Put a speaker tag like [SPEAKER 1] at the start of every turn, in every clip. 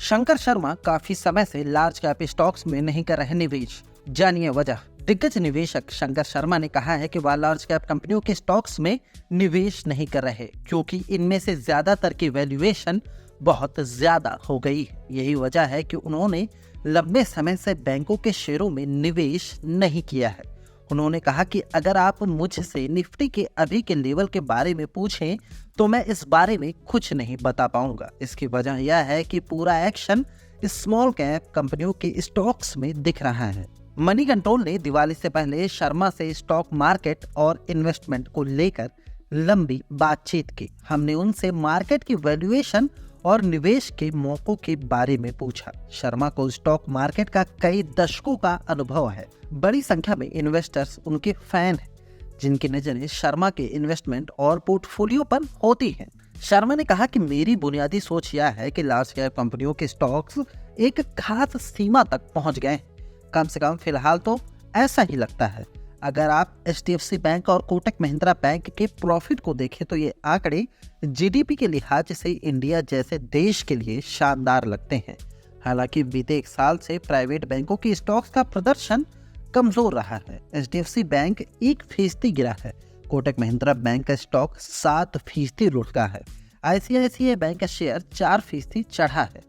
[SPEAKER 1] शंकर शर्मा काफी समय से लार्ज कैप स्टॉक्स में नहीं कर रहे निवेश। जानिए वजह। दिग्गज निवेशक शंकर शर्मा ने कहा है कि वह लार्ज कैप कंपनियों के स्टॉक्स में निवेश नहीं कर रहे क्योंकि इनमें से ज्यादातर की वैल्यूएशन बहुत ज्यादा हो गई। यही वजह है कि उन्होंने लंबे समय से बैंकों के शेयरों में निवेश नहीं किया है। उन्होंने कहा कि अगर आप मुझसे निफ्टी के अभी के लेवल के बारे में पूछें तो मैं इस बारे में कुछ नहीं बता पाऊंगा। इसकी वजह यह है कि पूरा एक्शन स्मॉल कैप कंपनियों के स्टॉक्स में दिख रहा है। मनी कंट्रोल ने दिवाली से पहले शर्मा से स्टॉक मार्केट और इन्वेस्टमेंट को लेकर लंबी बातचीत की। हमने उनसे मार्केट की वैल्यूएशन और निवेश के मौकों के बारे में पूछा। शर्मा को स्टॉक मार्केट का कई दशकों का अनुभव है। बड़ी संख्या में इन्वेस्टर्स उनके फैन हैं जिनकी नजरें शर्मा के इन्वेस्टमेंट और पोर्टफोलियो पर होती हैं। शर्मा ने कहा कि मेरी बुनियादी सोच यह है कि लार्ज कैप कंपनियों के स्टॉक्स एक खास सीमा तक पहुंच गए, कम से कम फिलहाल तो ऐसा ही लगता है। अगर आप HDFC बैंक और कोटक महिंद्रा बैंक के प्रॉफिट को देखें तो ये आंकड़े GDP के लिहाज से इंडिया जैसे देश के लिए शानदार लगते हैं। हालांकि बीते एक साल से प्राइवेट बैंकों के स्टॉक्स का प्रदर्शन कमजोर रहा है। HDFC बैंक 1% गिरा है। कोटक महिंद्रा बैंक का स्टॉक 7% लुढ़का है। ICICI बैंक का शेयर 4% चढ़ा है।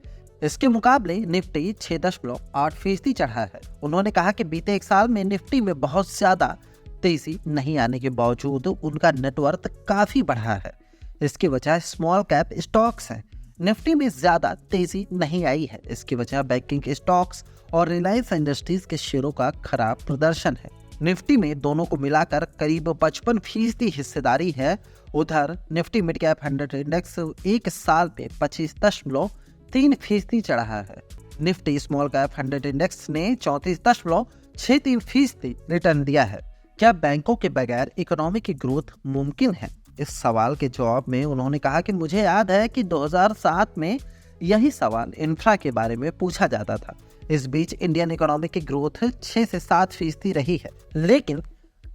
[SPEAKER 1] इसके मुकाबले निफ्टी 6.8% चढ़ा है। उन्होंने कहा कि बीते एक साल में निफ्टी में बहुत ज्यादा तेजी नहीं आने के बावजूद उनका नेटवर्थ काफी बढ़ा है। इसकी वजह स्मॉल कैप स्टॉक्स है। निफ्टी में ज्यादा तेजी नहीं आई है। इसकी वजह बैंकिंग स्टॉक्स और रिलायंस इंडस्ट्रीज के शेयरों का खराब प्रदर्शन है। निफ्टी में दोनों को मिलाकर करीब 55% हिस्सेदारी है। उधर निफ्टी मिड कैप 100 इंडेक्स एक साल में 25.3% चढ़ा है। निफ्टी स्मॉल कैप 100 इंडेक्स ने 34.63% रिटर्न दिया है। क्या बैंकों के बगैर इकोनॉमी की ग्रोथ मुमकिन है? इस सवाल के जवाब में उन्होंने कहा कि मुझे याद है कि 2007 में यही सवाल इंफ्रा के बारे में पूछा जाता था। इस बीच इंडियन इकोनॉमी की ग्रोथ 6 से 7% रही है, लेकिन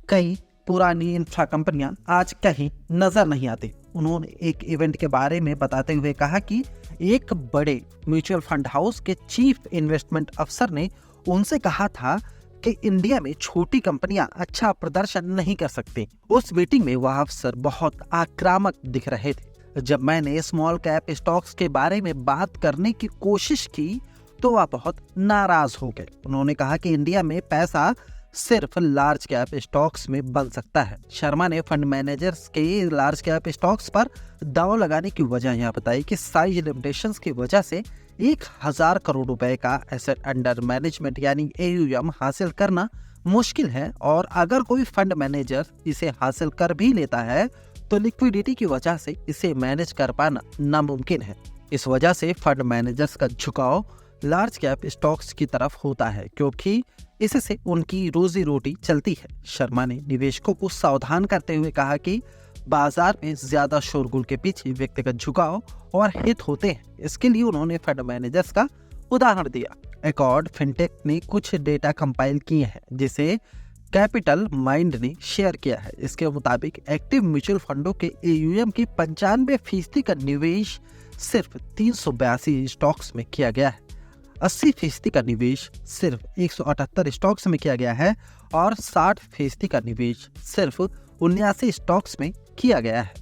[SPEAKER 1] कई पुरानी इंफ्रा कंपनियां आज कहीं नजर नहीं आती। उन्होंने एक इवेंट के बारे में बताते हुए कहा कि एक बड़े म्यूचुअल फंड हाउस के चीफ इन्वेस्टमेंट अफसर ने उनसे कहा था कि इंडिया में छोटी कंपनियां अच्छा प्रदर्शन नहीं कर सकती। उस मीटिंग में वह अफसर बहुत आक्रामक दिख रहे थे। जब मैंने स्मॉल कैप स्टॉक्स के बारे में बात करने की कोशिश की तो वह बहुत नाराज हो गए। उन्होंने कहा कि इंडिया में पैसा सिर्फ लार्ज कैप स्टॉक्स में बन सकता है। शर्मा ने फंड मैनेजर्स के लार्ज कैप स्टॉक्स पर दांव लगाने की वजह यह बताई कि साइज लिमिटेशंस की वजह से 1000 करोड़ रुपए का एसेट अंडर मैनेजमेंट यानी AUM हासिल करना मुश्किल है, और अगर कोई फंड मैनेजर इसे हासिल कर भी लेता है तो लिक्विडिटी की वजह से इसे मैनेज कर पाना नामुमकिन है। इस वजह से फंड मैनेजर्स का झुकाव लार्ज कैप स्टॉक्स की तरफ होता है क्योंकि इससे उनकी रोजी रोटी चलती है। शर्मा ने निवेशकों को सावधान करते हुए कहा कि बाजार में ज्यादा शोरगुल के पीछे व्यक्तिगत झुकाव और हित होते हैं। इसके लिए उन्होंने फंड मैनेजर्स का उदाहरण दिया। एकॉर्ड फिनटेक ने कुछ डेटा कंपाइल किए हैं जिसे कैपिटल माइंड ने शेयर किया है। इसके मुताबिक एक्टिव म्यूचुअल फंडों के AUM की 95% का निवेश सिर्फ 382 स्टॉक्स में किया गया है। 80% का निवेश सिर्फ 178 स्टॉक्स में किया गया है और 60% का निवेश सिर्फ 79 स्टॉक्स में किया गया है।